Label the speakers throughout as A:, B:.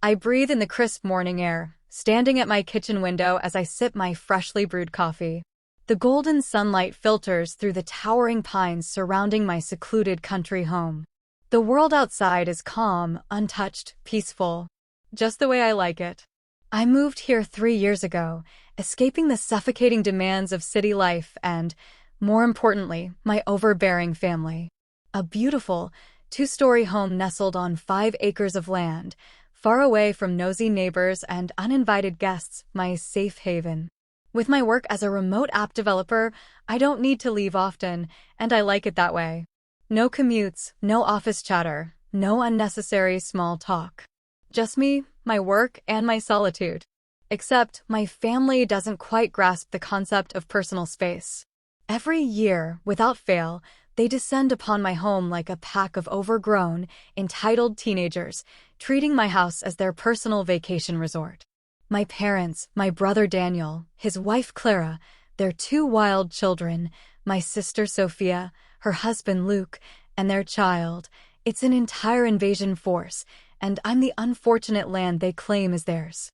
A: I breathe in the crisp morning air, standing at my kitchen window as I sip my freshly brewed coffee. The golden sunlight filters through the towering pines surrounding my secluded country home. The world outside is calm, untouched, peaceful. Just the way I like it. I moved here 3 years ago, escaping the suffocating demands of city life and, more importantly, my overbearing family. A beautiful, two-story home nestled on 5 acres of land, far away from nosy neighbors and uninvited guests, my safe haven. With my work as a remote app developer, I don't need to leave often, and I like it that way. No commutes, no office chatter, no unnecessary small talk. Just me, my work, and my solitude. Except my family doesn't quite grasp the concept of personal space. Every year, without fail, they descend upon my home like a pack of overgrown, entitled teenagers, treating my house as their personal vacation resort. My parents, my brother Daniel, his wife Clara, their 2 wild children, my sister Sophia, her husband Luke, and their child. It's an entire invasion force, and I'm the unfortunate land they claim is theirs.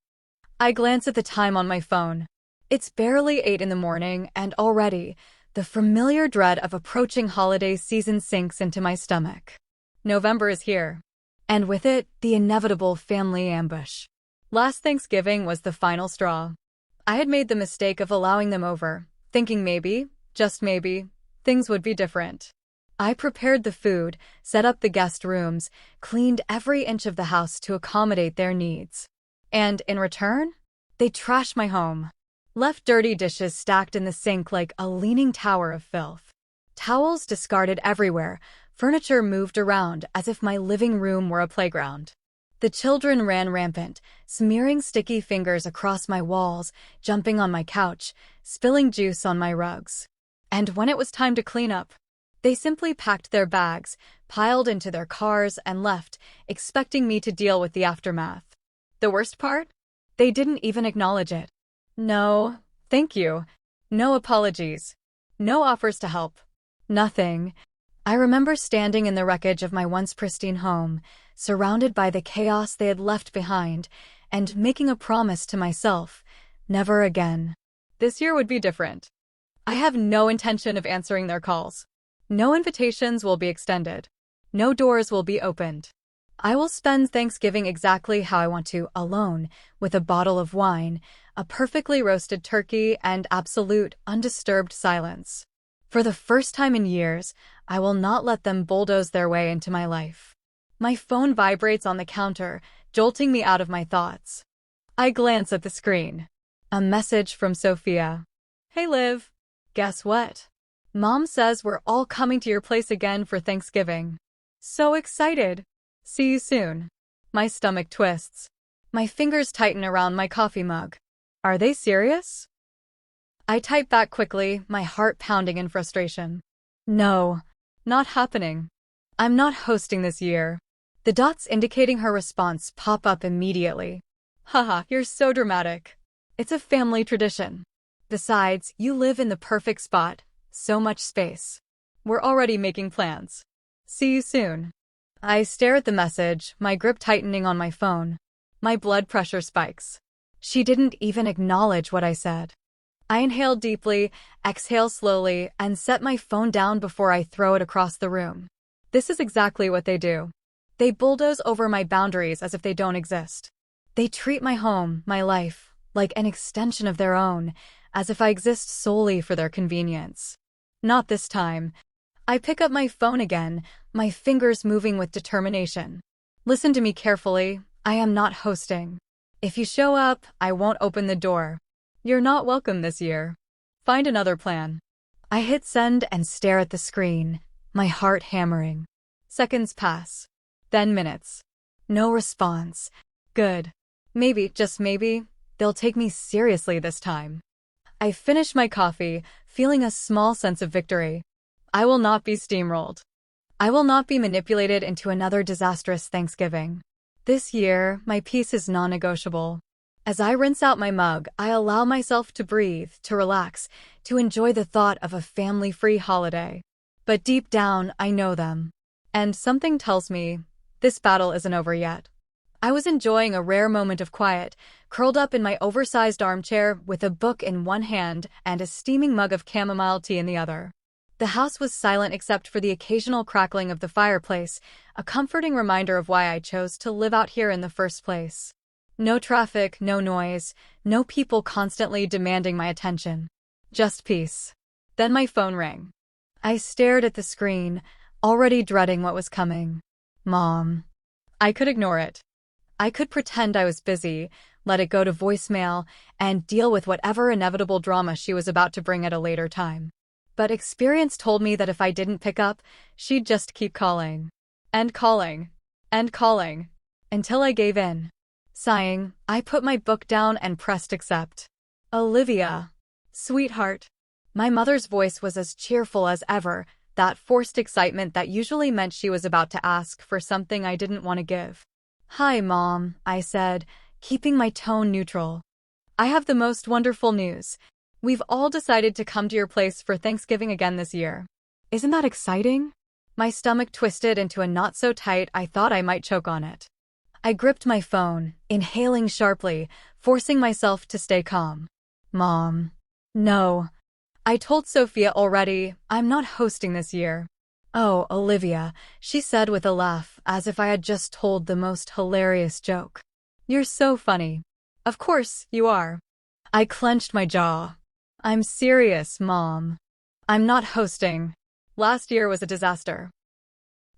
A: I glance at the time on my phone. It's barely 8 in the morning, and already, the familiar dread of approaching holiday season sinks into my stomach. November is here. And with it, the inevitable family ambush. Last Thanksgiving was the final straw. I had made the mistake of allowing them over, thinking maybe, just maybe, things would be different. I prepared the food, set up the guest rooms, cleaned every inch of the house to accommodate their needs. And in return, they trashed my home. Left dirty dishes stacked in the sink like a leaning tower of filth. Towels discarded everywhere, furniture moved around as if my living room were a playground. The children ran rampant, smearing sticky fingers across my walls, jumping on my couch, spilling juice on my rugs. And when it was time to clean up, they simply packed their bags, piled into their cars, and left, expecting me to deal with the aftermath. The worst part? They didn't even acknowledge it. No, thank you. No apologies. No offers to help. Nothing. I remember standing in the wreckage of my once pristine home, surrounded by the chaos they had left behind, and making a promise to myself, never again. This year would be different. I have no intention of answering their calls. No invitations will be extended. No doors will be opened. I will spend Thanksgiving exactly how I want to, alone, with a bottle of wine, a perfectly roasted turkey, and absolute, undisturbed silence. For the first time in years, I will not let them bulldoze their way into my life. My phone vibrates on the counter, jolting me out of my thoughts. I glance at the screen. A message from Sophia. Hey Liv. Guess what? Mom says we're all coming to your place again for Thanksgiving. So excited. See you soon. My stomach twists. My fingers tighten around my coffee mug. Are they serious? I type back quickly, my heart pounding in frustration. No, not happening. I'm not hosting this year. The dots indicating her response pop up immediately. Haha, you're so dramatic. It's a family tradition. Besides, you live in the perfect spot. So much space. We're already making plans. See you soon. I stare at the message, my grip tightening on my phone. My blood pressure spikes. She didn't even acknowledge what I said. I inhale deeply, exhale slowly, and set my phone down before I throw it across the room. This is exactly what they do. They bulldoze over my boundaries as if they don't exist. They treat my home, my life, like an extension of their own, as if I exist solely for their convenience. Not this time. I pick up my phone again, my fingers moving with determination. Listen to me carefully. I am not hosting. If you show up, I won't open the door. You're not welcome this year. Find another plan. I hit send and stare at the screen, my heart hammering. Seconds pass. Then minutes. No response. Good. Maybe, just maybe, they'll take me seriously this time. I finish my coffee, feeling a small sense of victory. I will not be steamrolled. I will not be manipulated into another disastrous Thanksgiving. This year, my peace is non-negotiable. As I rinse out my mug, I allow myself to breathe, to relax, to enjoy the thought of a family-free holiday. But deep down, I know them. And something tells me, this battle isn't over yet. I was enjoying a rare moment of quiet, curled up in my oversized armchair with a book in one hand and a steaming mug of chamomile tea in the other. The house was silent except for the occasional crackling of the fireplace, a comforting reminder of why I chose to live out here in the first place. No traffic, no noise, no people constantly demanding my attention. Just peace. Then my phone rang. I stared at the screen, already dreading what was coming. Mom. I could ignore it. I could pretend I was busy, let it go to voicemail, and deal with whatever inevitable drama she was about to bring at a later time. But experience told me that if I didn't pick up, she'd just keep calling. And calling. And calling. Until I gave in. Sighing, I put my book down and pressed accept. Olivia. Sweetheart. My mother's voice was as cheerful as ever, that forced excitement that usually meant she was about to ask for something I didn't want to give. Hi, Mom, I said, keeping my tone neutral. I have the most wonderful news. We've all decided to come to your place for Thanksgiving again this year. Isn't that exciting? My stomach twisted into a knot so tight I thought I might choke on it. I gripped my phone, inhaling sharply, forcing myself to stay calm. Mom. No. I told Sophia already, I'm not hosting this year. Oh, Olivia, she said with a laugh, as if I had just told the most hilarious joke. You're so funny. Of course, you are. I clenched my jaw. I'm serious, Mom. I'm not hosting. Last year was a disaster.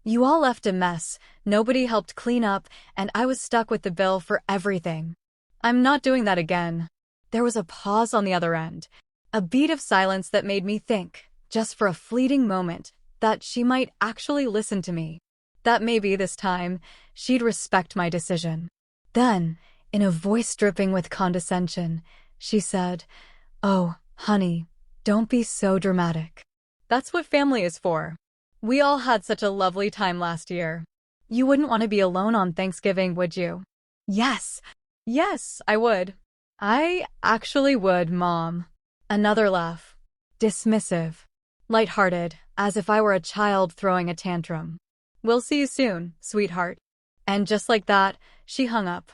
A: You all left a mess, nobody helped clean up, and I was stuck with the bill for everything. I'm not doing that again. There was a pause on the other end, a beat of silence that made me think, just for a fleeting moment, that she might actually listen to me. That maybe this time, she'd respect my decision. Then, in a voice dripping with condescension, she said, Oh, honey, don't be so dramatic. That's what family is for. We all had such a lovely time last year. You wouldn't want to be alone on Thanksgiving, would you? Yes. Yes, I would. I actually would, Mom. Another laugh. Dismissive. Lighthearted, as if I were a child throwing a tantrum. We'll see you soon, sweetheart. And just like that, she hung up.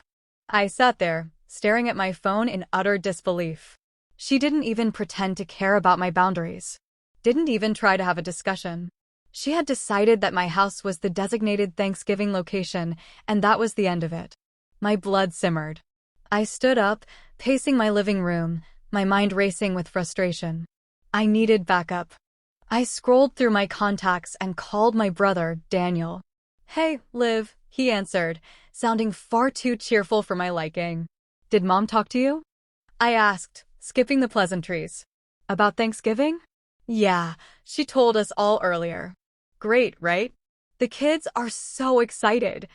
A: I sat there, staring at my phone in utter disbelief. She didn't even pretend to care about my boundaries. Didn't even try to have a discussion. She had decided that my house was the designated Thanksgiving location, and that was the end of it. My blood simmered. I stood up, pacing my living room, my mind racing with frustration. I needed backup. I scrolled through my contacts and called my brother, Daniel. Hey, Liv, he answered, sounding far too cheerful for my liking. Did Mom talk to you? I asked, skipping the pleasantries. About Thanksgiving? Yeah, she told us all earlier. Great, right? The kids are so excited.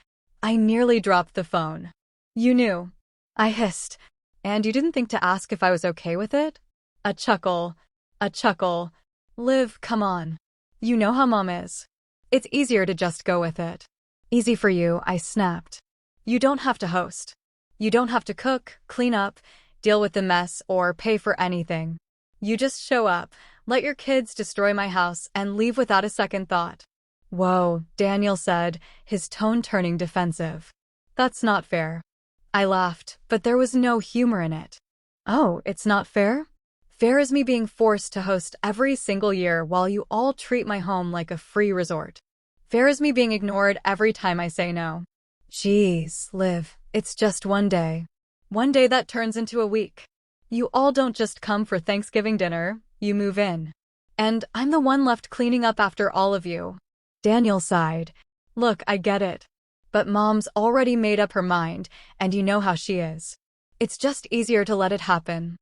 A: I nearly dropped the phone. You knew. I hissed. And you didn't think to ask if I was okay with it? A chuckle. A chuckle. Liv, come on. You know how Mom is. It's easier to just go with it. Easy for you, I snapped. You don't have to host. You don't have to cook, clean up, deal with the mess, or pay for anything. You just show up, let your kids destroy my house, and leave without a second thought. Whoa, Daniel said, his tone turning defensive. That's not fair. I laughed, but there was no humor in it. Oh, it's not fair? Fair is me being forced to host every single year while you all treat my home like a free resort. Fair is me being ignored every time I say no. Jeez, Liv, it's just one day. One day that turns into a week. You all don't just come for Thanksgiving dinner, you move in. And I'm the one left cleaning up after all of you. Daniel sighed. Look, I get it. But Mom's already made up her mind, and you know how she is. It's just easier to let it happen.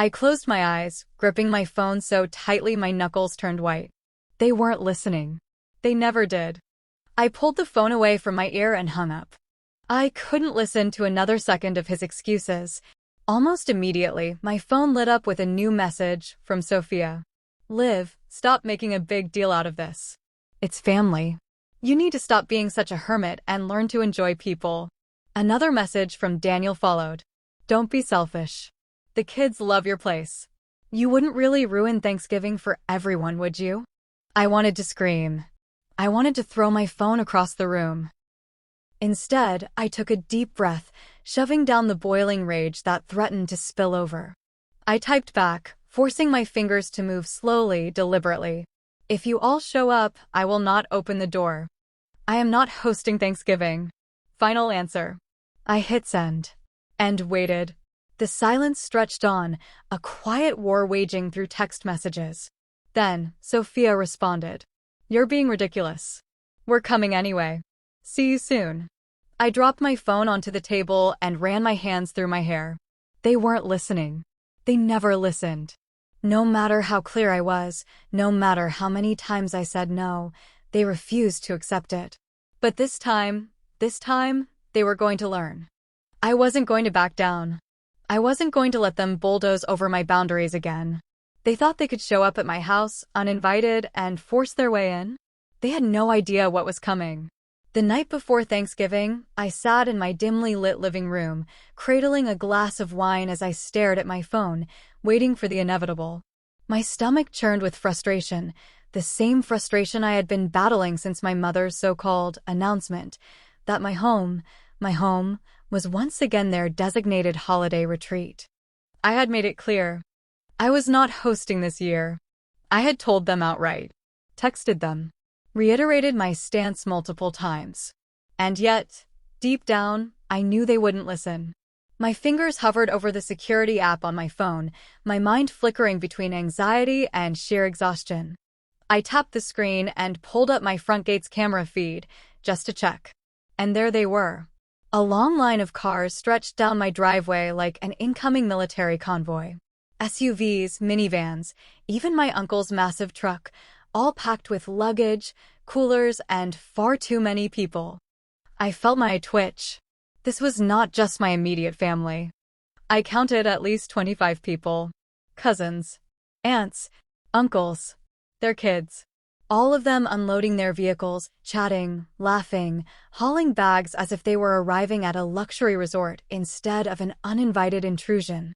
A: I closed my eyes, gripping my phone so tightly my knuckles turned white. They weren't listening. They never did. I pulled the phone away from my ear and hung up. I couldn't listen to another second of his excuses. Almost immediately, my phone lit up with a new message from Sophia. Liv, stop making a big deal out of this. It's family. You need to stop being such a hermit and learn to enjoy people. Another message from Daniel followed. Don't be selfish. The kids love your place. You wouldn't really ruin Thanksgiving for everyone, would you? I wanted to scream. I wanted to throw my phone across the room. Instead, I took a deep breath, shoving down the boiling rage that threatened to spill over. I typed back, forcing my fingers to move slowly, deliberately. If you all show up, I will not open the door. I am not hosting Thanksgiving. Final answer. I hit send. And waited. The silence stretched on, a quiet war waging through text messages. Then, Sophia responded. You're being ridiculous. We're coming anyway. See you soon. I dropped my phone onto the table and ran my hands through my hair. They weren't listening. They never listened. No matter how clear I was, no matter how many times I said no, they refused to accept it. But this time, they were going to learn. I wasn't going to back down. I wasn't going to let them bulldoze over my boundaries again. They thought they could show up at my house, uninvited, and force their way in. They had no idea what was coming. The night before Thanksgiving, I sat in my dimly lit living room, cradling a glass of wine as I stared at my phone, waiting for the inevitable. My stomach churned with frustration, the same frustration I had been battling since my mother's so-called announcement that my home was once again their designated holiday retreat. I had made it clear. I was not hosting this year. I had told them outright, texted them, reiterated my stance multiple times. And yet, deep down, I knew they wouldn't listen. My fingers hovered over the security app on my phone, my mind flickering between anxiety and sheer exhaustion. I tapped the screen and pulled up my front gate's camera feed, just to check. And there they were. A long line of cars stretched down my driveway like an incoming military convoy. SUVs, minivans, even my uncle's massive truck, all packed with luggage, coolers, and far too many people. I felt my twitch. This was not just my immediate family. I counted at least 25 people. Cousins, aunts, uncles, their kids. All of them unloading their vehicles, chatting, laughing, hauling bags as if they were arriving at a luxury resort instead of an uninvited intrusion.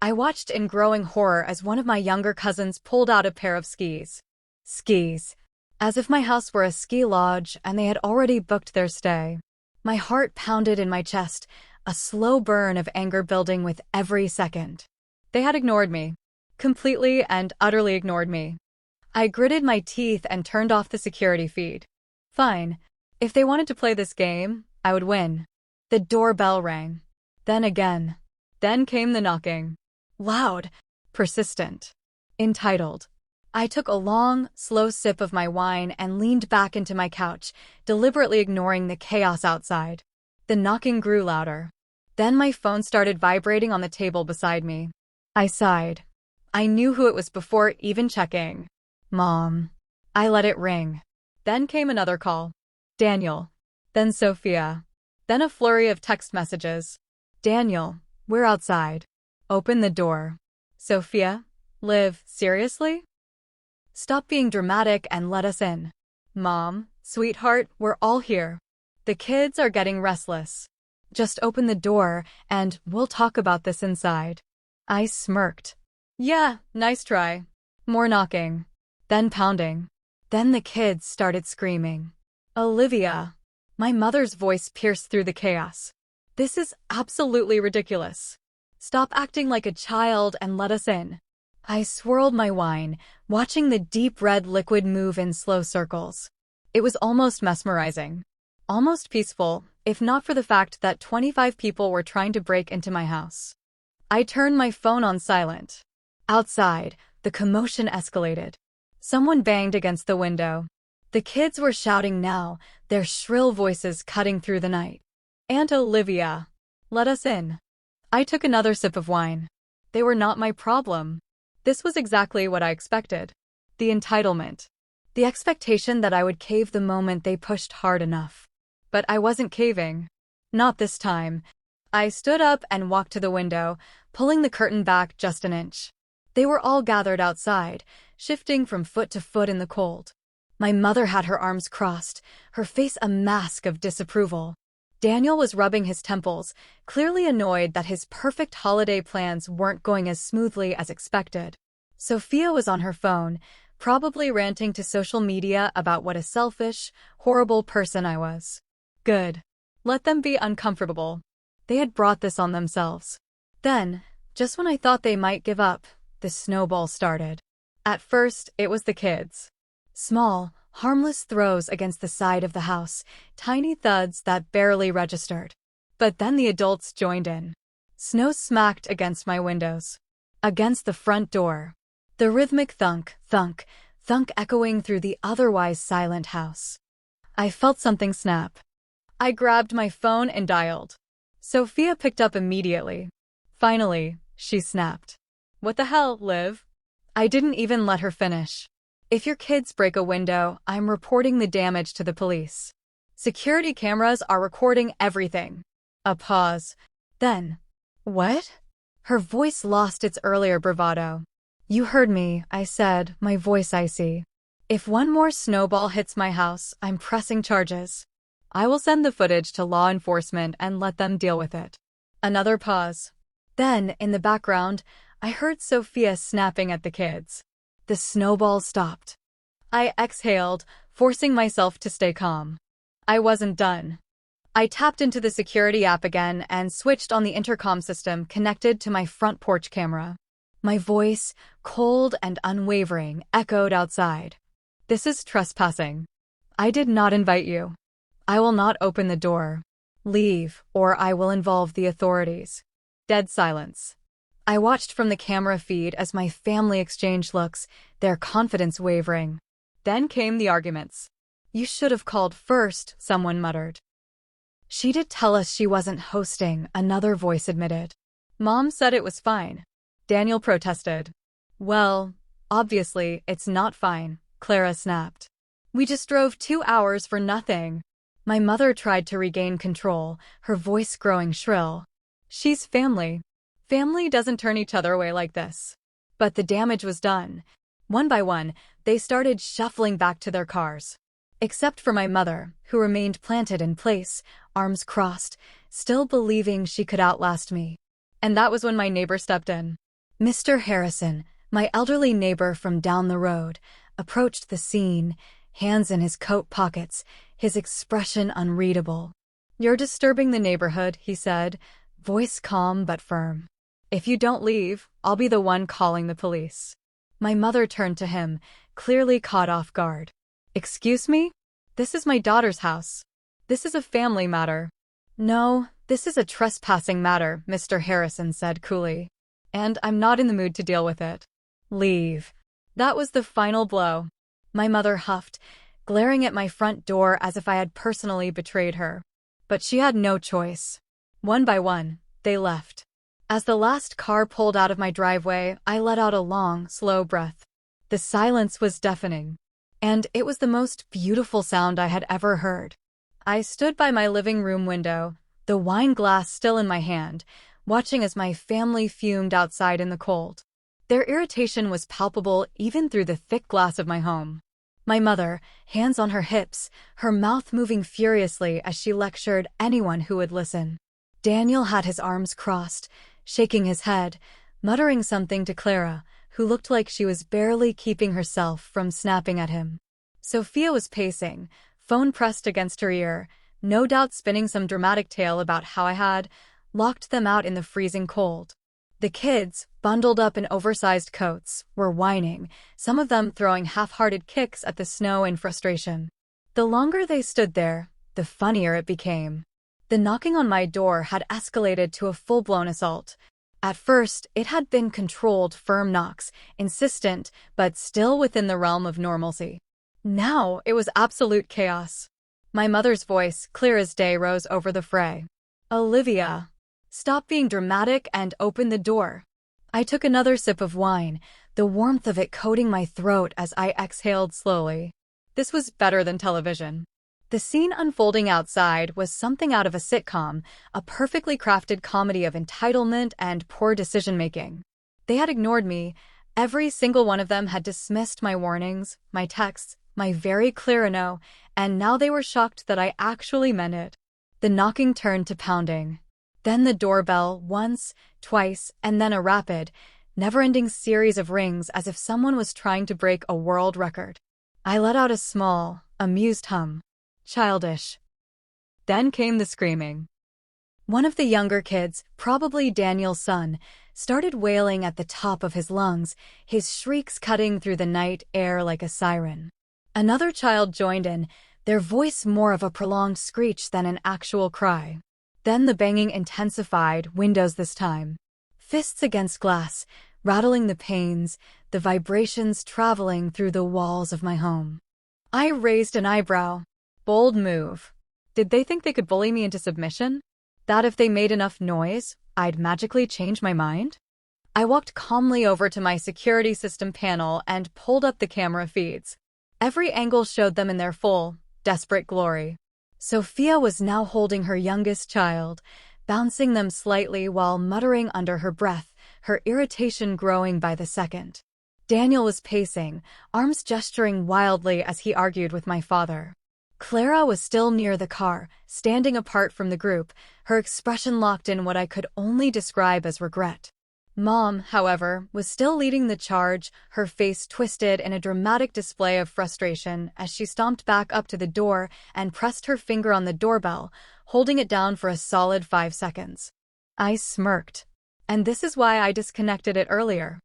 A: I watched in growing horror as one of my younger cousins pulled out a pair of skis. Skis. As if my house were a ski lodge and they had already booked their stay. My heart pounded in my chest, a slow burn of anger building with every second. They had ignored me. Completely and utterly ignored me. I gritted my teeth and turned off the security feed. Fine. If they wanted to play this game, I would win. The doorbell rang. Then again. Then came the knocking. Loud. Persistent. Entitled. I took a long, slow sip of my wine and leaned back into my couch, deliberately ignoring the chaos outside. The knocking grew louder. Then my phone started vibrating on the table beside me. I sighed. I knew who it was before even checking. Mom. I let it ring. Then came another call. Daniel. Then Sophia. Then a flurry of text messages. Daniel, we're outside. Open the door. Sophia. Liv, seriously? Stop being dramatic and let us in. Mom, sweetheart, we're all here. The kids are getting restless. Just open the door and we'll talk about this inside. I smirked. Yeah, nice try. More knocking. Then pounding. Then the kids started screaming. Olivia. My mother's voice pierced through the chaos. This is absolutely ridiculous. Stop acting like a child and let us in. I swirled my wine, watching the deep red liquid move in slow circles. It was almost mesmerizing. Almost peaceful, if not for the fact that 25 people were trying to break into my house. I turned my phone on silent. Outside, the commotion escalated. Someone banged against the window. The kids were shouting now, their shrill voices cutting through the night. Aunt Olivia, let us in. I took another sip of wine. They were not my problem. This was exactly what I expected. The entitlement. The expectation that I would cave the moment they pushed hard enough. But I wasn't caving. Not this time. I stood up and walked to the window, pulling the curtain back just an inch. They were all gathered outside, shifting from foot to foot in the cold. My mother had her arms crossed, her face a mask of disapproval. Daniel was rubbing his temples, clearly annoyed that his perfect holiday plans weren't going as smoothly as expected. Sophia was on her phone, probably ranting to social media about what a selfish, horrible person I was. Good. Let them be uncomfortable. They had brought this on themselves. Then, just when I thought they might give up, the snowball started. At first, it was the kids. Small, harmless throws against the side of the house, tiny thuds that barely registered. But then the adults joined in. Snow smacked against my windows, against the front door. The rhythmic thunk, thunk, thunk echoing through the otherwise silent house. I felt something snap. I grabbed my phone and dialed. Sophia picked up immediately. Finally, she snapped. "What the hell, Liv?" I didn't even let her finish. "If your kids break a window, I'm reporting the damage to the police. Security cameras are recording everything." A pause. Then, "What?" Her voice lost its earlier bravado. "You heard me," I said, my voice icy. "If one more snowball hits my house, I'm pressing charges. I will send the footage to law enforcement and let them deal with it." Another pause. Then, in the background, I heard Sophia snapping at the kids. The snowball stopped. I exhaled, forcing myself to stay calm. I wasn't done. I tapped into the security app again and switched on the intercom system connected to my front porch camera. My voice, cold and unwavering, echoed outside. "This is trespassing. I did not invite you. I will not open the door. Leave, or I will involve the authorities." Dead silence. I watched from the camera feed as my family exchanged looks, their confidence wavering. Then came the arguments. "You should have called first," someone muttered. "She did tell us she wasn't hosting," another voice admitted. "Mom said it was fine." Daniel protested. "Well, obviously, it's not fine," Clara snapped. "We just drove 2 hours for nothing." My mother tried to regain control, her voice growing shrill. "She's family. Family doesn't turn each other away like this." But the damage was done. One by one, they started shuffling back to their cars. Except for my mother, who remained planted in place, arms crossed, still believing she could outlast me. And that was when my neighbor stepped in. Mr. Harrison, my elderly neighbor from down the road, approached the scene, hands in his coat pockets, his expression unreadable. "You're disturbing the neighborhood," he said, voice calm but firm. "If you don't leave, I'll be the one calling the police." My mother turned to him, clearly caught off guard. "Excuse me? This is my daughter's house. This is a family matter." "No, this is a trespassing matter," Mr. Harrison said coolly. "And I'm not in the mood to deal with it. Leave." That was the final blow. My mother huffed, glaring at my front door as if I had personally betrayed her. But she had no choice. One by one, they left. As the last car pulled out of my driveway, I let out a long, slow breath. The silence was deafening. And it was the most beautiful sound I had ever heard. I stood by my living room window, the wine glass still in my hand, watching as my family fumed outside in the cold. Their irritation was palpable even through the thick glass of my home. My mother, hands on her hips, her mouth moving furiously as she lectured anyone who would listen. Daniel had his arms crossed, shaking his head, muttering something to Clara, who looked like she was barely keeping herself from snapping at him. Sophia was pacing, phone pressed against her ear, no doubt spinning some dramatic tale about how I had locked them out in the freezing cold. The kids, bundled up in oversized coats, were whining, some of them throwing half-hearted kicks at the snow in frustration. The longer they stood there, the funnier it became. The knocking on my door had escalated to a full-blown assault. At first, it had been controlled, firm knocks, insistent, but still within the realm of normalcy. Now, it was absolute chaos. My mother's voice, clear as day, rose over the fray. "Olivia, stop being dramatic and open the door." I took another sip of wine, the warmth of it coating my throat as I exhaled slowly. This was better than television. The scene unfolding outside was something out of a sitcom, a perfectly crafted comedy of entitlement and poor decision-making. They had ignored me. Every single one of them had dismissed my warnings, my texts, my very clear no, and now they were shocked that I actually meant it. The knocking turned to pounding. Then the doorbell, once, twice, and then a rapid, never-ending series of rings as if someone was trying to break a world record. I let out a small, amused hum. Childish. Then came the screaming. One of the younger kids, probably Daniel's son, started wailing at the top of his lungs, his shrieks cutting through the night air like a siren. Another child joined in, their voice more of a prolonged screech than an actual cry. Then the banging intensified, windows this time. Fists against glass, rattling the panes, the vibrations traveling through the walls of my home. I raised an eyebrow. Bold move. Did they think they could bully me into submission? That if they made enough noise, I'd magically change my mind? I walked calmly over to my security system panel and pulled up the camera feeds. Every angle showed them in their full, desperate glory. Sophia was now holding her youngest child, bouncing them slightly while muttering under her breath, her irritation growing by the second. Daniel was pacing, arms gesturing wildly as he argued with my father. Clara was still near the car, standing apart from the group, her expression locked in what I could only describe as regret. Mom, however, was still leading the charge, her face twisted in a dramatic display of frustration as she stomped back up to the door and pressed her finger on the doorbell, holding it down for a solid 5 seconds. I smirked. And this is why I disconnected it earlier.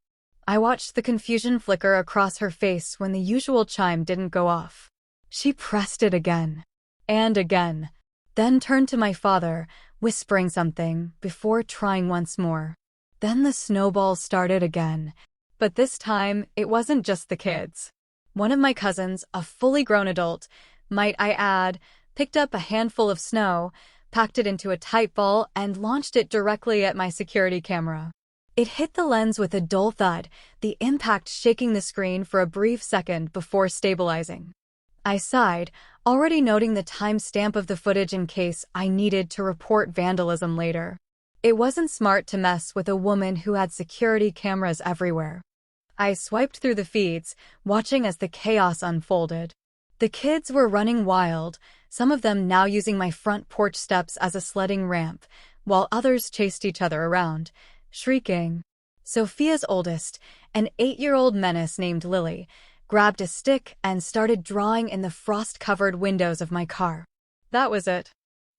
A: I watched the confusion flicker across her face when the usual chime didn't go off. She pressed it again. And again. Then turned to my father, whispering something, before trying once more. Then the snowball started again. But this time, it wasn't just the kids. One of my cousins, a fully grown adult, might I add, picked up a handful of snow, packed it into a tight ball, and launched it directly at my security camera. It hit the lens with a dull thud, the impact shaking the screen for a brief second before stabilizing. I sighed, already noting the timestamp of the footage in case I needed to report vandalism later. It wasn't smart to mess with a woman who had security cameras everywhere. I swiped through the feeds, watching as the chaos unfolded. The kids were running wild, some of them now using my front porch steps as a sledding ramp, while others chased each other around, shrieking. Sophia's oldest, an 8-year-old menace named Lily, grabbed a stick and started drawing in the frost-covered windows of my car. That was it.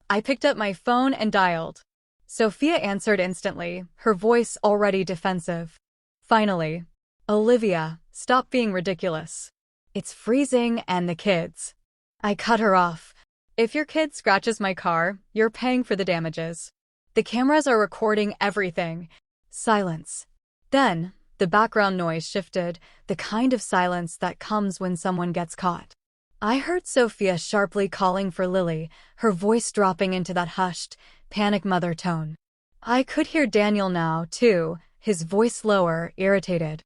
A: I picked up my phone and dialed. Sophia answered instantly, her voice already defensive. Finally. Olivia, stop being ridiculous. It's freezing and the kids. I cut her off. If your kid scratches my car, you're paying for the damages. The cameras are recording everything. Silence. Then, the background noise shifted, the kind of silence that comes when someone gets caught. I heard Sophia sharply calling for Lily, her voice dropping into that hushed, panic mother tone. I could hear Daniel now, too, his voice lower, irritated.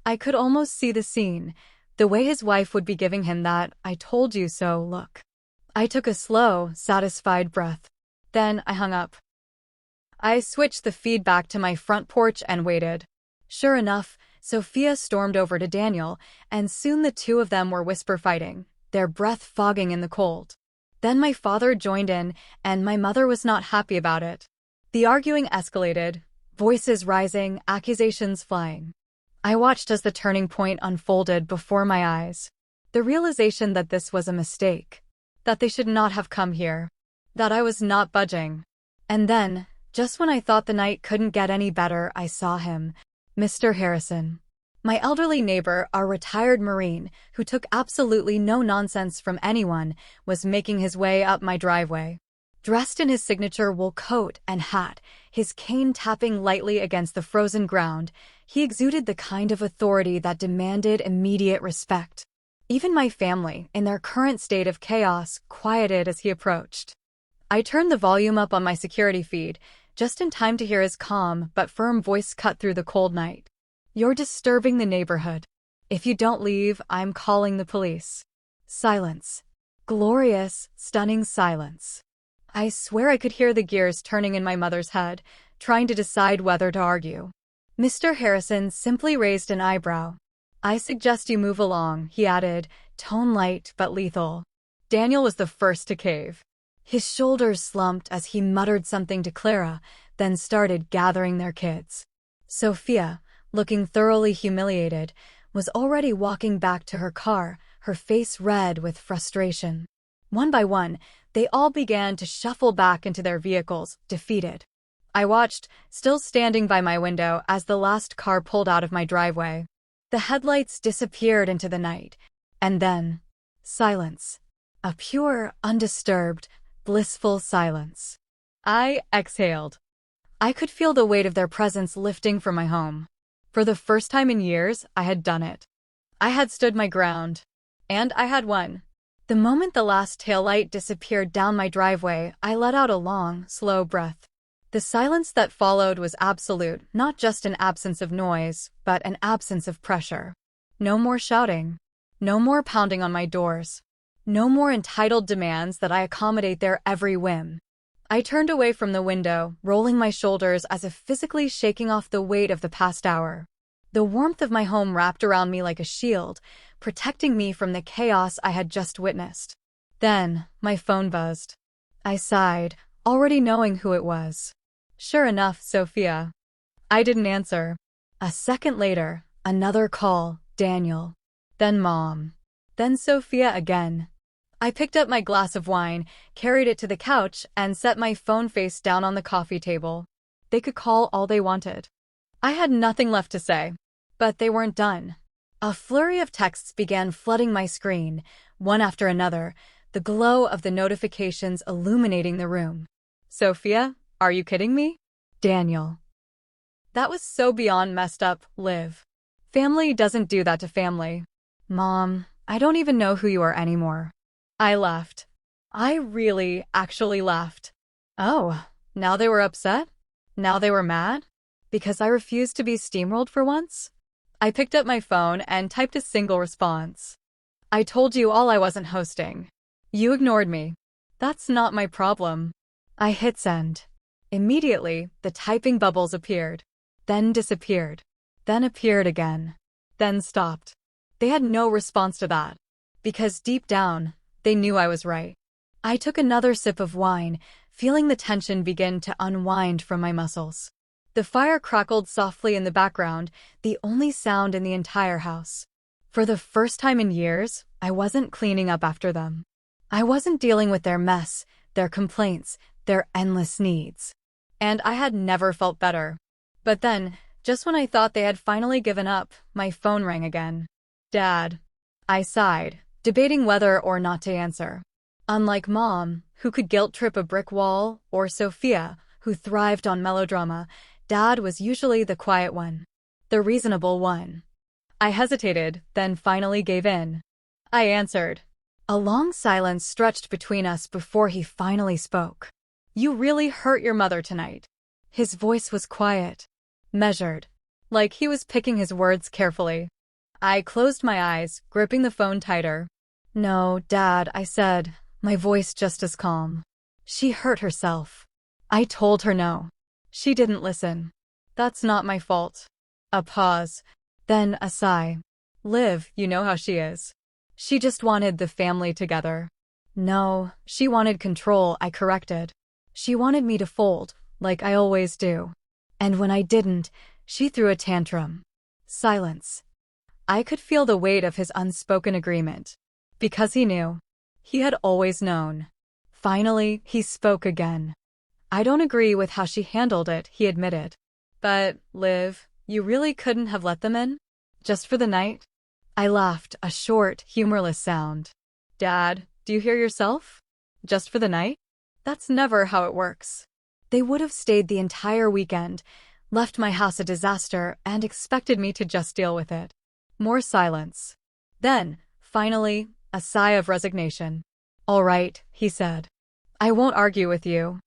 A: I could almost see the scene, the way his wife would be giving him that "I told you so" look. I took a slow, satisfied breath. Then I hung up. I switched the feed back to my front porch and waited. Sure enough, Sophia stormed over to Daniel, and soon the two of them were whisper fighting, their breath fogging in the cold. Then my father joined in, and my mother was not happy about it. The arguing escalated, voices rising, accusations flying. I watched as the turning point unfolded before my eyes. The realization that this was a mistake. That they should not have come here. That I was not budging. And then, just when I thought the night couldn't get any better, I saw him. Mr. Harrison. My elderly neighbor, our retired Marine, who took absolutely no nonsense from anyone, was making his way up my driveway. Dressed in his signature wool coat and hat, his cane tapping lightly against the frozen ground, he exuded the kind of authority that demanded immediate respect. Even my family, in their current state of chaos, quieted as he approached. I turned the volume up on my security feed, just in time to hear his calm but firm voice cut through the cold night. You're disturbing the neighborhood. If you don't leave, I'm calling the police. Silence. Glorious, stunning silence. I swear I could hear the gears turning in my mother's head, trying to decide whether to argue. Mr. Harrison simply raised an eyebrow. I suggest you move along, he added, tone light but lethal. Daniel was the first to cave. His shoulders slumped as he muttered something to Clara, then started gathering their kids. Sophia, looking thoroughly humiliated, was already walking back to her car, her face red with frustration. One by one, They all began to shuffle back into their vehicles, defeated. I watched, still standing by my window, as the last car pulled out of my driveway. The headlights disappeared into the night, and then silence. A pure, undisturbed, blissful silence. I exhaled. I could feel the weight of their presence lifting from my home. For the first time in years, I had done it. I had stood my ground. And I had won. The moment the last taillight disappeared down my driveway, I let out a long, slow breath. The silence that followed was absolute, not just an absence of noise, but an absence of pressure. No more shouting. No more pounding on my doors. No more entitled demands that I accommodate their every whim. I turned away from the window, rolling my shoulders as if physically shaking off the weight of the past hour. The warmth of my home wrapped around me like a shield, protecting me from the chaos I had just witnessed. Then, my phone buzzed. I sighed, already knowing who it was. Sure enough, Sophia. I didn't answer. A second later, another call, Daniel. Then Mom. Then Sophia again. I picked up my glass of wine, carried it to the couch, and set my phone face down on the coffee table. They could call all they wanted. I had nothing left to say. But they weren't done. A flurry of texts began flooding my screen, one after another, the glow of the notifications illuminating the room. Sophia, are you kidding me? Daniel. That was so beyond messed up, Liv. Family doesn't do that to family. Mom, I don't even know who you are anymore. I laughed. I really, actually laughed. Oh, now they were upset? Now they were mad? Because I refused to be steamrolled for once? I picked up my phone and typed a single response. I told you all I wasn't hosting. You ignored me. That's not my problem. I hit send. Immediately, the typing bubbles appeared, then disappeared, then appeared again, then stopped. They had no response to that, because deep down, they knew I was right. I took another sip of wine, feeling the tension begin to unwind from my muscles. The fire crackled softly in the background, the only sound in the entire house. For the first time in years, I wasn't cleaning up after them. I wasn't dealing with their mess, their complaints, their endless needs. And I had never felt better. But then, just when I thought they had finally given up, my phone rang again. Dad. I sighed, debating whether or not to answer. Unlike Mom, who could guilt-trip a brick wall, or Sophia, who thrived on melodrama, Dad was usually the quiet one, the reasonable one. I hesitated, then finally gave in. I answered. A long silence stretched between us before he finally spoke. You really hurt your mother tonight. His voice was quiet, measured, like he was picking his words carefully. I closed my eyes, gripping the phone tighter. No, Dad, I said, my voice just as calm. She hurt herself. I told her no. She didn't listen. That's not my fault. A pause, then a sigh. Liv, you know how she is. She just wanted the family together. No, she wanted control, I corrected. She wanted me to fold, like I always do. And when I didn't, she threw a tantrum. Silence. I could feel the weight of his unspoken agreement. Because he knew. He had always known. Finally, he spoke again. I don't agree with how she handled it, he admitted. But, Liv, you really couldn't have let them in? Just for the night? I laughed, a short, humorless sound. Dad, do you hear yourself? Just for the night? That's never how it works. They would have stayed the entire weekend, left my house a disaster, and expected me to just deal with it. More silence. Then, finally, a sigh of resignation. All right, he said. I won't argue with you.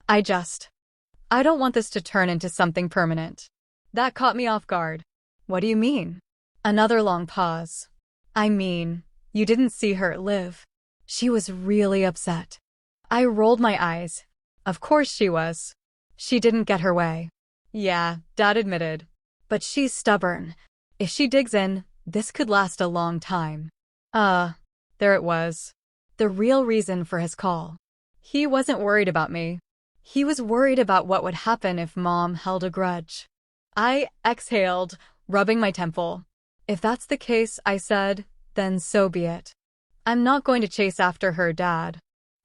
A: I don't want this to turn into something permanent. That caught me off guard. What do you mean? Another long pause. I mean, you didn't see her, Liv. She was really upset. I rolled my eyes. Of course she was. She didn't get her way. Yeah, Dad admitted. But she's stubborn. If she digs in, this could last a long time. There it was. The real reason for his call. He wasn't worried about me. He was worried about what would happen if Mom held a grudge. I exhaled, rubbing my temple. If that's the case, I said, then so be it. I'm not going to chase after her, Dad.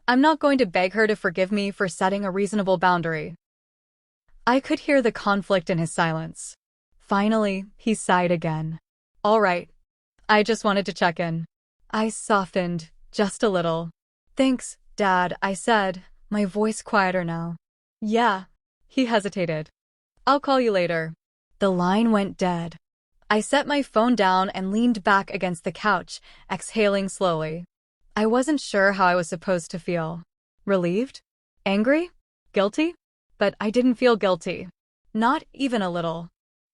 A: I'm not going to beg her to forgive me for setting a reasonable boundary. I could hear the conflict in his silence. Finally, he sighed again. All right. I just wanted to check in. I softened, just a little. Thanks, Dad, I said, my voice quieter now. Yeah. He hesitated. I'll call you later. The line went dead. I set my phone down and leaned back against the couch, exhaling slowly. I wasn't sure how I was supposed to feel. Relieved? Angry? Guilty? But I didn't feel guilty. Not even a little.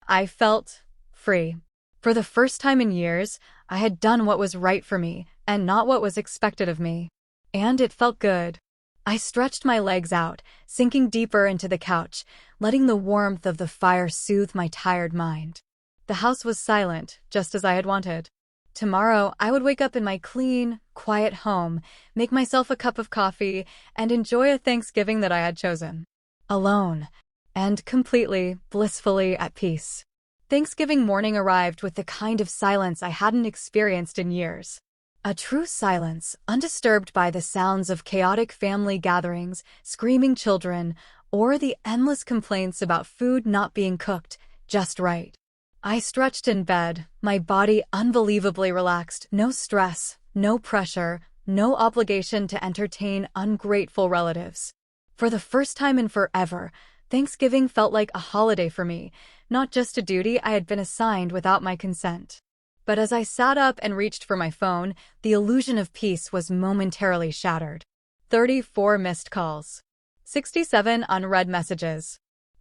A: I felt free. For the first time in years, I had done what was right for me and not what was expected of me. And it felt good. I stretched my legs out, sinking deeper into the couch, letting the warmth of the fire soothe my tired mind. The house was silent, just as I had wanted. Tomorrow, I would wake up in my clean, quiet home, make myself a cup of coffee, and enjoy a Thanksgiving that I had chosen. Alone, and completely, blissfully at peace. Thanksgiving morning arrived with the kind of silence I hadn't experienced in years. A true silence, undisturbed by the sounds of chaotic family gatherings, screaming children, or the endless complaints about food not being cooked just right. I stretched in bed, my body unbelievably relaxed, no stress, no pressure, no obligation to entertain ungrateful relatives. For the first time in forever, Thanksgiving felt like a holiday for me, not just a duty I had been assigned without my consent. But as I sat up and reached for my phone, the illusion of peace was momentarily shattered. 34 missed calls. 67 unread messages.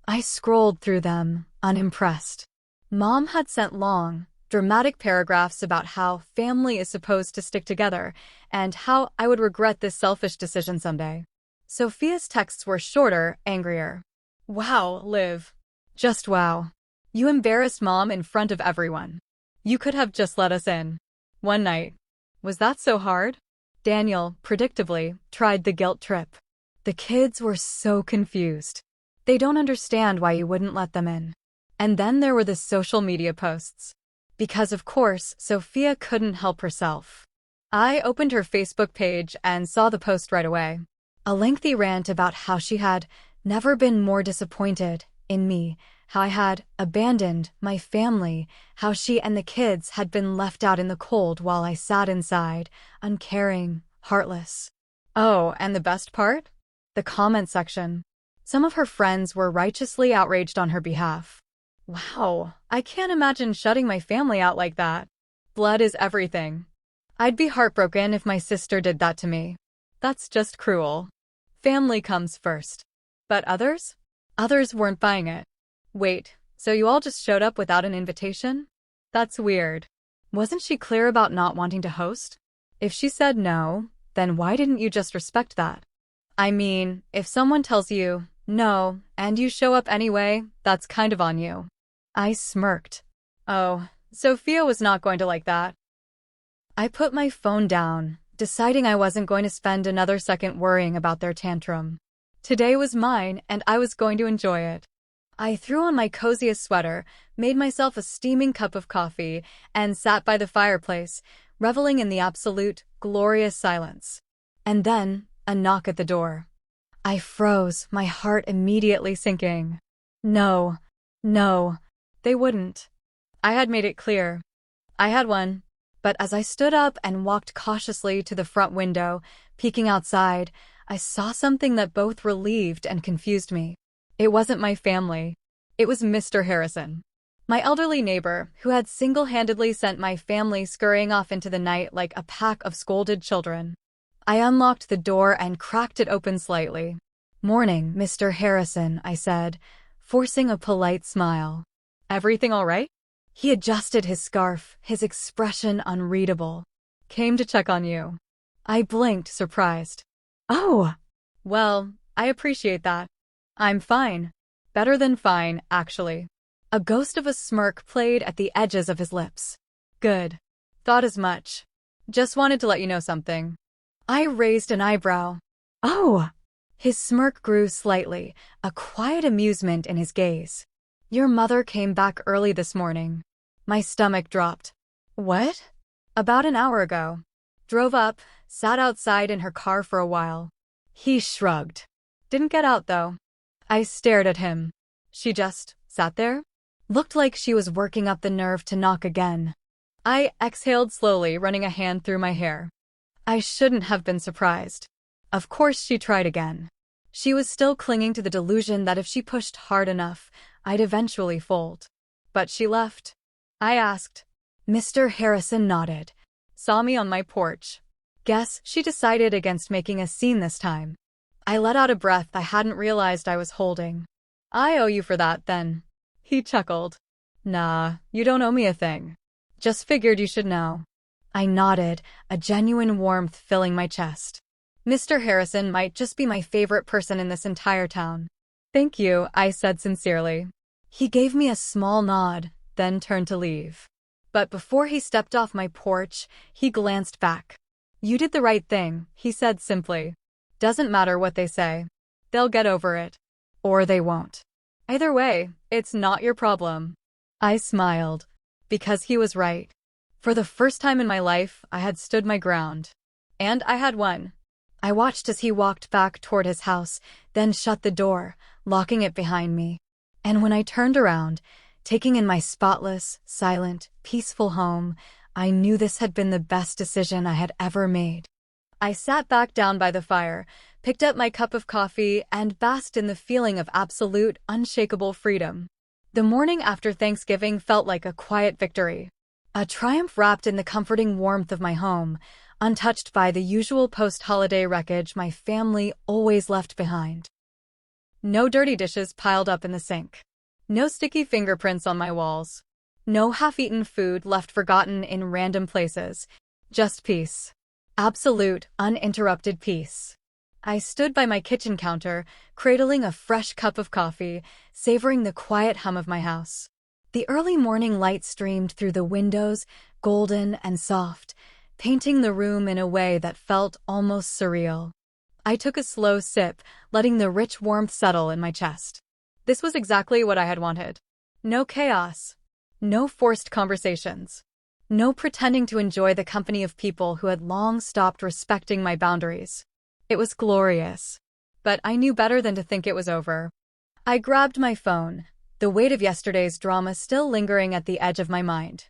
A: I scrolled through them, unimpressed. Mom had sent long, dramatic paragraphs about how family is supposed to stick together and how I would regret this selfish decision someday. Sophia's texts were shorter, angrier. Wow, Liv. Just wow. You embarrassed Mom in front of everyone. You could have just let us in. One night. Was that so hard? Daniel, predictably, tried the guilt trip. The kids were so confused. They don't understand why you wouldn't let them in. And then there were the social media posts. Because of course, Sophia couldn't help herself. I opened her Facebook page and saw the post right away. A lengthy rant about how she had never been more disappointed in me, how I had abandoned my family, how she and the kids had been left out in the cold while I sat inside, uncaring, heartless. Oh, and the best part? The comment section. Some of her friends were righteously outraged on her behalf. Wow, I can't imagine shutting my family out like that. Blood is everything. I'd be heartbroken if my sister did that to me. That's just cruel. Family comes first. But others? Others weren't buying it. Wait, so you all just showed up without an invitation? That's weird. Wasn't she clear about not wanting to host? If she said no, then why didn't you just respect that? I mean, if someone tells you no, and you show up anyway, that's kind of on you. I smirked. Oh, Sophia was not going to like that. I put my phone down, deciding I wasn't going to spend another second worrying about their tantrum. Today was mine, and I was going to enjoy it. I threw on my coziest sweater, made myself a steaming cup of coffee, and sat by the fireplace, reveling in the absolute, glorious silence. And then, a knock at the door. I froze, my heart immediately sinking. No. They wouldn't. I had made it clear. I had won. But as I stood up and walked cautiously to the front window, peeking outside, I saw something that both relieved and confused me. It wasn't my family. It was Mr. Harrison. My elderly neighbor, who had single-handedly sent my family scurrying off into the night like a pack of scolded children. I unlocked the door and cracked it open slightly. "Morning, Mr. Harrison," I said, forcing a polite smile. "Everything all right?" He adjusted his scarf, his expression unreadable. "Came to check on you." I blinked, surprised. "Oh! Well, I appreciate that. I'm fine. Better than fine, actually." A ghost of a smirk played at the edges of his lips. "Good. Thought as much. Just wanted to let you know something." I raised an eyebrow. "Oh!" His smirk grew slightly, a quiet amusement in his gaze. "Your mother came back early this morning." My stomach dropped. "What?" "About an hour ago. Drove up, sat outside in her car for a while. He shrugged. Didn't get out, though. I stared at him. She just sat there? Looked like she was working up the nerve to knock again. I exhaled slowly, running a hand through my hair. I shouldn't have been surprised. Of course she tried again. She was still clinging to the delusion that if she pushed hard enough, I'd eventually fold. But she left. I asked. Mr. Harrison nodded. Saw me on my porch. Guess she decided against making a scene this time. I let out a breath I hadn't realized I was holding. I owe you for that, then. He chuckled. Nah, you don't owe me a thing. Just figured you should know. I nodded, a genuine warmth filling my chest. Mr. Harrison might just be my favorite person in this entire town. Thank you, I said sincerely. He gave me a small nod, then turned to leave. But before he stepped off my porch, he glanced back. You did the right thing, he said simply. Doesn't matter what they say. They'll get over it. Or they won't. Either way, it's not your problem. I smiled. Because he was right. For the first time in my life, I had stood my ground. And I had won. I watched as he walked back toward his house, then shut the door, locking it behind me. And when I turned around, taking in my spotless, silent, peaceful home, I knew this had been the best decision I had ever made. I sat back down by the fire, picked up my cup of coffee, and basked in the feeling of absolute, unshakable freedom. The morning after Thanksgiving felt like a quiet victory. A triumph wrapped in the comforting warmth of my home, untouched by the usual post-holiday wreckage my family always left behind. No dirty dishes piled up in the sink. No sticky fingerprints on my walls. No half-eaten food left forgotten in random places. Just peace. Absolute, uninterrupted peace. I stood by my kitchen counter, cradling a fresh cup of coffee, savoring the quiet hum of my house. The early morning light streamed through the windows, golden and soft, painting the room in a way that felt almost surreal. I took a slow sip, letting the rich warmth settle in my chest. This was exactly what I had wanted. No chaos. No forced conversations. No pretending to enjoy the company of people who had long stopped respecting my boundaries. It was glorious. But I knew better than to think it was over. I grabbed my phone, the weight of yesterday's drama still lingering at the edge of my mind.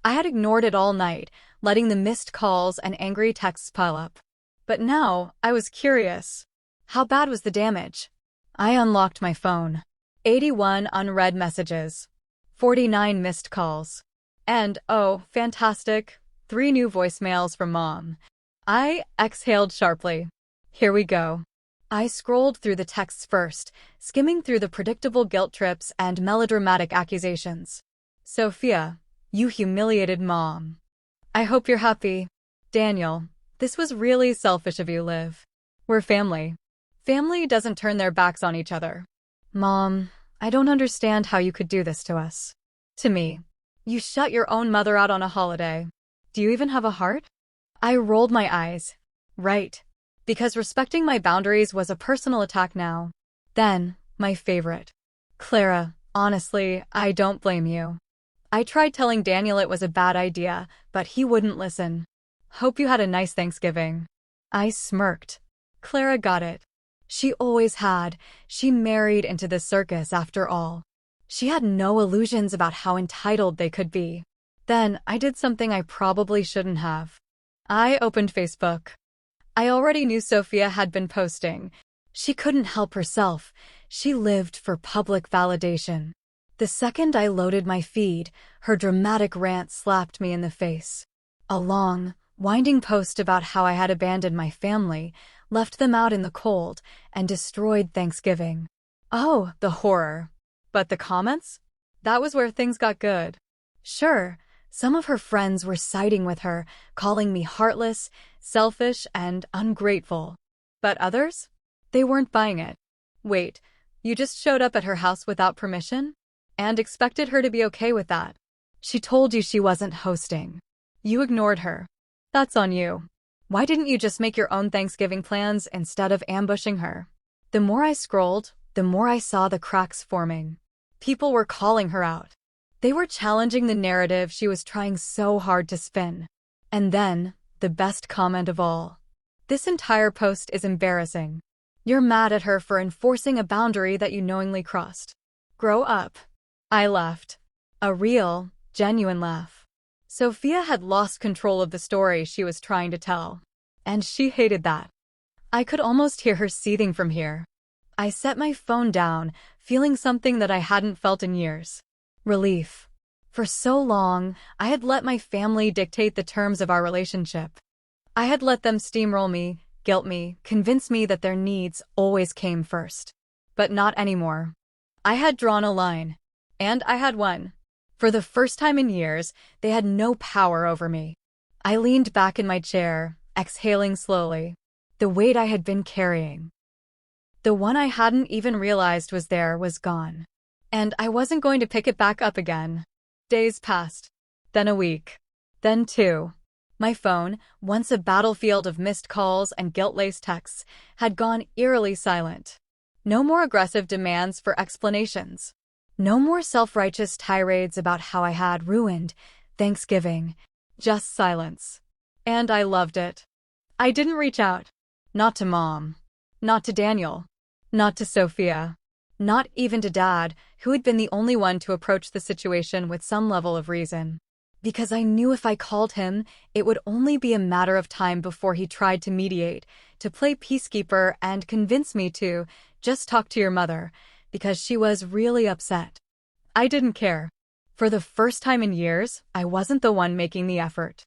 A: I had ignored it all night, letting the missed calls and angry texts pile up. But now, I was curious. How bad was the damage? I unlocked my phone. 81 unread messages. 49 missed calls. And, oh, fantastic, 3 new voicemails from Mom. I exhaled sharply. Here we go. I scrolled through the texts first, skimming through the predictable guilt trips and melodramatic accusations. Sophia, you humiliated Mom. I hope you're happy. Daniel, this was really selfish of you, Liv. We're family. Family doesn't turn their backs on each other. Mom, I don't understand how you could do this to us. To me. You shut your own mother out on a holiday. Do you even have a heart? I rolled my eyes. Right. Because respecting my boundaries was a personal attack now. Then, my favorite. Clara, honestly, I don't blame you. I tried telling Daniel it was a bad idea, but he wouldn't listen. Hope you had a nice Thanksgiving. I smirked. Clara got it. She always had. She married into the circus after all. She had no illusions about how entitled they could be. Then, I did something I probably shouldn't have. I opened Facebook. I already knew Sophia had been posting. She couldn't help herself. She lived for public validation. The second I loaded my feed, her dramatic rant slapped me in the face. A long, winding post about how I had abandoned my family, left them out in the cold, and destroyed Thanksgiving. Oh, the horror. But the comments? That was where things got good. Sure, some of her friends were siding with her, calling me heartless, selfish, and ungrateful. But others? They weren't buying it. Wait, you just showed up at her house without permission? And expected her to be okay with that? She told you she wasn't hosting. You ignored her. That's on you. Why didn't you just make your own Thanksgiving plans instead of ambushing her? The more I scrolled, the more I saw the cracks forming. People were calling her out. They were challenging the narrative she was trying so hard to spin. And then, the best comment of all. This entire post is embarrassing. You're mad at her for enforcing a boundary that you knowingly crossed. Grow up. I laughed. A real, genuine laugh. Sophia had lost control of the story she was trying to tell. And she hated that. I could almost hear her seething from here. I set my phone down, feeling something that I hadn't felt in years. Relief. For so long, I had let my family dictate the terms of our relationship. I had let them steamroll me, guilt me, convince me that their needs always came first. But not anymore. I had drawn a line. And I had won. For the first time in years, they had no power over me. I leaned back in my chair, exhaling slowly. The weight I had been carrying. The one I hadn't even realized was there was gone. And I wasn't going to pick it back up again. Days passed. Then a week. Then 2. My phone, once a battlefield of missed calls and guilt-laced texts, had gone eerily silent. No more aggressive demands for explanations. No more self-righteous tirades about how I had ruined Thanksgiving. Just silence. And I loved it. I didn't reach out. Not to Mom. Not to Daniel. Not to Sophia. Not even to Dad, who had been the only one to approach the situation with some level of reason. Because I knew if I called him, it would only be a matter of time before he tried to mediate, to play peacekeeper and convince me to just talk to your mother, because she was really upset. I didn't care. For the first time in years, I wasn't the one making the effort.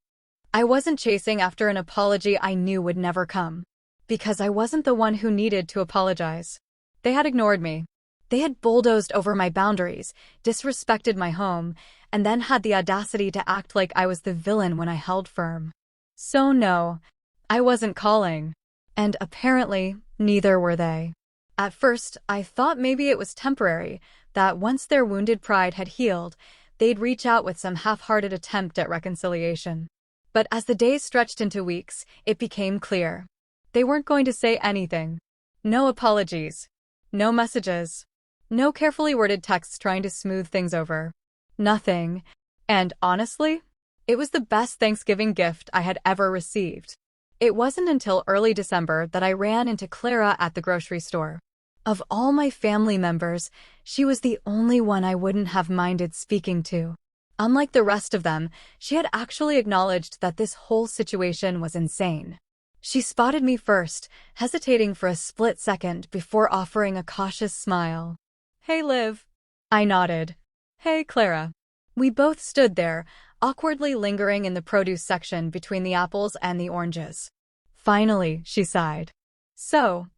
A: I wasn't chasing after an apology I knew would never come. Because I wasn't the one who needed to apologize. They had ignored me. They had bulldozed over my boundaries, disrespected my home, and then had the audacity to act like I was the villain when I held firm. So no, I wasn't calling. And apparently, neither were they. At first, I thought maybe it was temporary, that once their wounded pride had healed, they'd reach out with some half-hearted attempt at reconciliation. But as the days stretched into weeks, it became clear. They weren't going to say anything. No apologies. No messages. No carefully worded texts trying to smooth things over. Nothing. And honestly, it was the best Thanksgiving gift I had ever received. It wasn't until early December that I ran into Clara at the grocery store. Of all my family members, she was the only one I wouldn't have minded speaking to. Unlike the rest of them, she had actually acknowledged that this whole situation was insane. She spotted me first, hesitating for a split second before offering a cautious smile. "Hey, Liv." I nodded. "Hey, Clara." We both stood there, awkwardly lingering in the produce section between the apples and the oranges. Finally, she sighed. "So,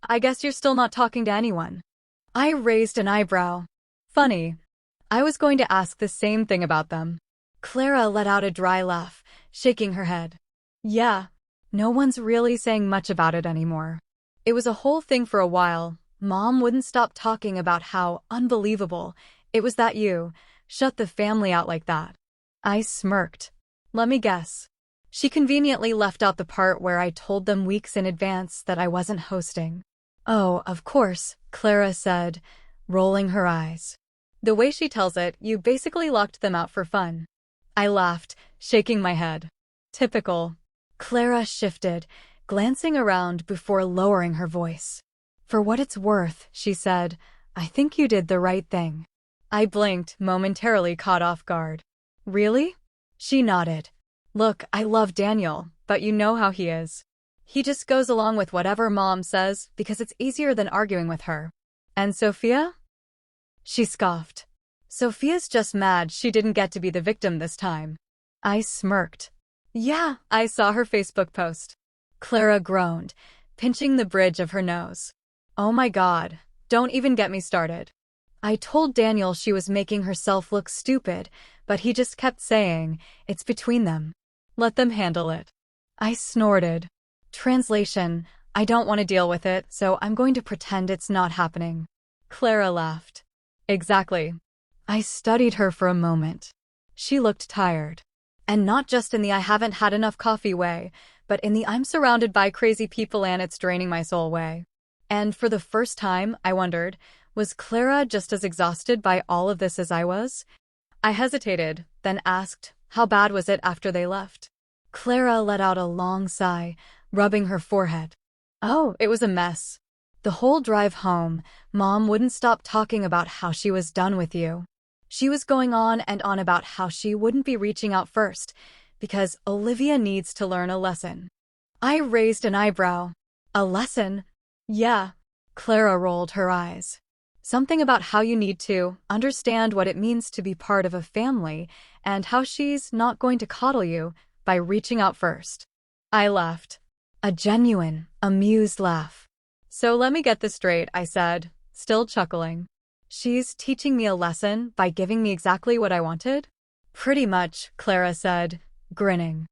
A: I guess you're still not talking to anyone." I raised an eyebrow. Funny. I was going to ask the same thing about them. Clara let out a dry laugh, shaking her head. "Yeah. No one's really saying much about it anymore. It was a whole thing for a while. Mom wouldn't stop talking about how unbelievable it was that you shut the family out like that." I smirked. "Let me guess. She conveniently left out the part where I told them weeks in advance that I wasn't hosting." "Oh, of course," Clara said, rolling her eyes. "The way she tells it, you basically locked them out for fun." I laughed, shaking my head. "Typical." Clara shifted, glancing around before lowering her voice. "For what it's worth," she said, "I think you did the right thing." I blinked, momentarily caught off guard. "Really?" She nodded. "Look, I love Daniel, but you know how he is. He just goes along with whatever Mom says because it's easier than arguing with her. And Sophia?" She scoffed. "Sophia's just mad she didn't get to be the victim this time." I smirked. "Yeah, I saw her Facebook post." Clara groaned, pinching the bridge of her nose. "Oh my God, don't even get me started. I told Daniel she was making herself look stupid, but he just kept saying, it's between them. Let them handle it." I snorted. Translation: I don't want to deal with it, so I'm going to pretend it's not happening. Clara laughed. "Exactly." I studied her for a moment. She looked tired. And not just in the "I haven't had enough coffee" way, but in the "I'm surrounded by crazy people and it's draining my soul" way. And for the first time, I wondered, was Clara just as exhausted by all of this as I was? I hesitated, then asked, "How bad was it after they left?" Clara let out a long sigh, rubbing her forehead. "Oh, it was a mess. The whole drive home, Mom wouldn't stop talking about how she was done with you. She was going on and on about how she wouldn't be reaching out first, because Olivia needs to learn a lesson. I raised an eyebrow. A lesson? Yeah. Clara rolled her eyes. Something about how you need to understand what it means to be part of a family and how she's not going to coddle you by reaching out first. I laughed. A genuine, amused laugh. So let me get this straight, I said, still chuckling. She's teaching me a lesson by giving me exactly what I wanted? Pretty much, Clara said, grinning.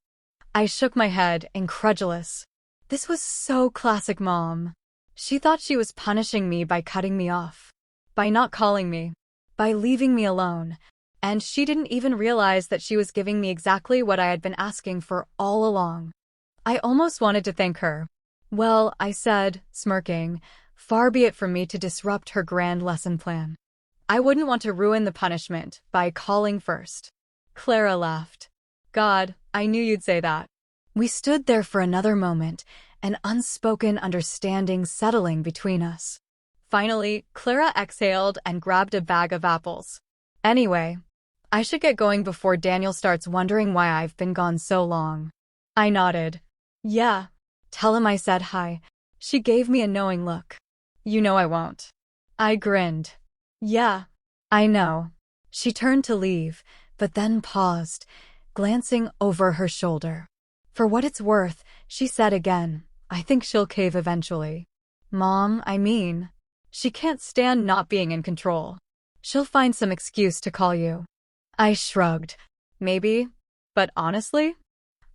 A: I shook my head, incredulous. This was so classic Mom. She thought she was punishing me by cutting me off, by not calling me, by leaving me alone, and she didn't even realize that she was giving me exactly what I had been asking for all along. I almost wanted to thank her. Well, I said, smirking, far be it from me to disrupt her grand lesson plan. I wouldn't want to ruin the punishment by calling first. Clara laughed. God, I knew you'd say that. We stood there for another moment, an unspoken understanding settling between us. Finally, Clara exhaled and grabbed a bag of apples. Anyway, I should get going before Daniel starts wondering why I've been gone so long. I nodded. Yeah. Tell him I said hi. She gave me a knowing look. You know I won't. I grinned. Yeah, I know. She turned to leave, but then paused, glancing over her shoulder. For what it's worth, she said again, I think she'll cave eventually. Mom, I mean, she can't stand not being in control. She'll find some excuse to call you. I shrugged. Maybe, but honestly,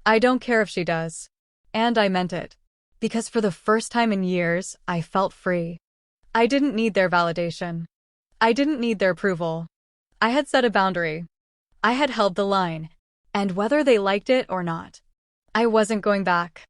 A: I don't care if she does. And I meant it. Because for the first time in years, I felt free. I didn't need their validation. I didn't need their approval. I had set a boundary. I had held the line. And whether they liked it or not, I wasn't going back.